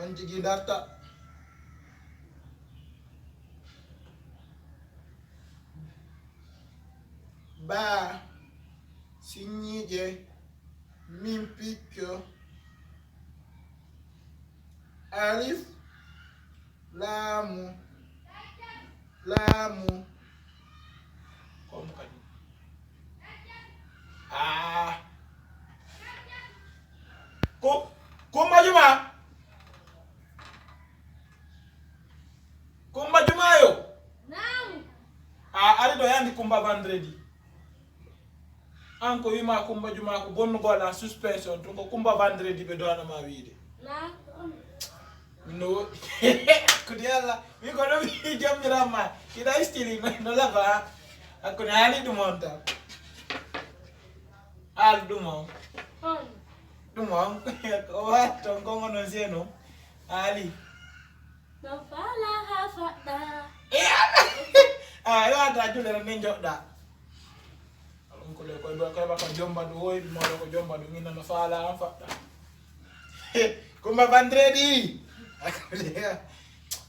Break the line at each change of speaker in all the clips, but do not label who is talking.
On jigi data. Ba signije min picchio alif lamu kom kadi ko majuma yo
Naam.
ari do yandi kumba vendredi anko wima kumba juma ko bonno gola suspension to ko kumba vendredi be dona ma wiide
Naam.
no ko yalla mi ko do mi jamira ma kida stili no lava akko ni ali du monta al du mo
Hon.
du mo ko wa to ko ngono zeno ali
Nafala hafada.
ya ta jule ne jodda ko le ko ba ko jomba do hoy mo ko jomba do ngina no fala fatta kumba vendredi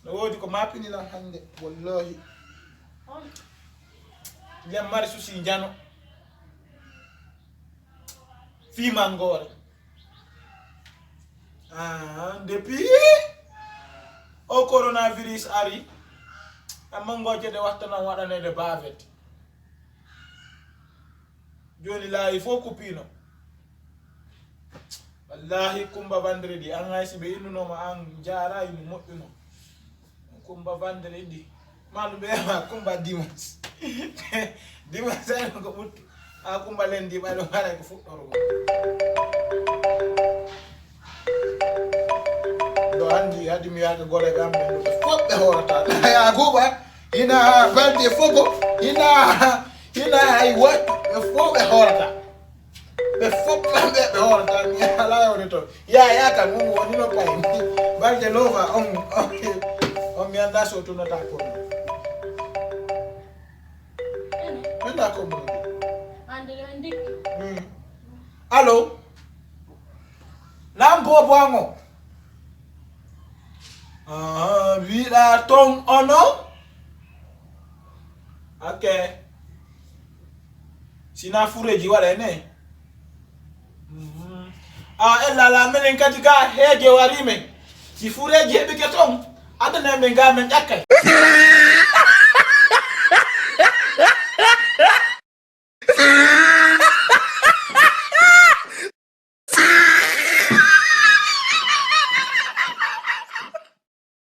no wodi ko mapini la hande wallahi
Hon.
jam mari susi jano fi mangore depuis o coronavirus ari amangoje de wattana wadane de bavet joni la il faut kupino wallahi kumba vendredi an haysi be innuno ma an jara inu moddino kumba vendredi malu be ma kumba dimanche dimanche ay ko muttu a kumba lendi ba do mara ko fuddoro do andi hadi mi yaga gore gambe do fobbe horata ya guba ina balde fogo ina ay wat fobbe horata be fobbe be horata ni ala yo to ya ka mungu woni no pay balde lova on mi anda so to nota ko anda ko mo
Andele ndik.
allo lambo bongo wiɗa ton ono ok sina fureji waɗene ellala minen kadi ga heeje warimen si fureji heɓike ton adana men ga men ƴakkay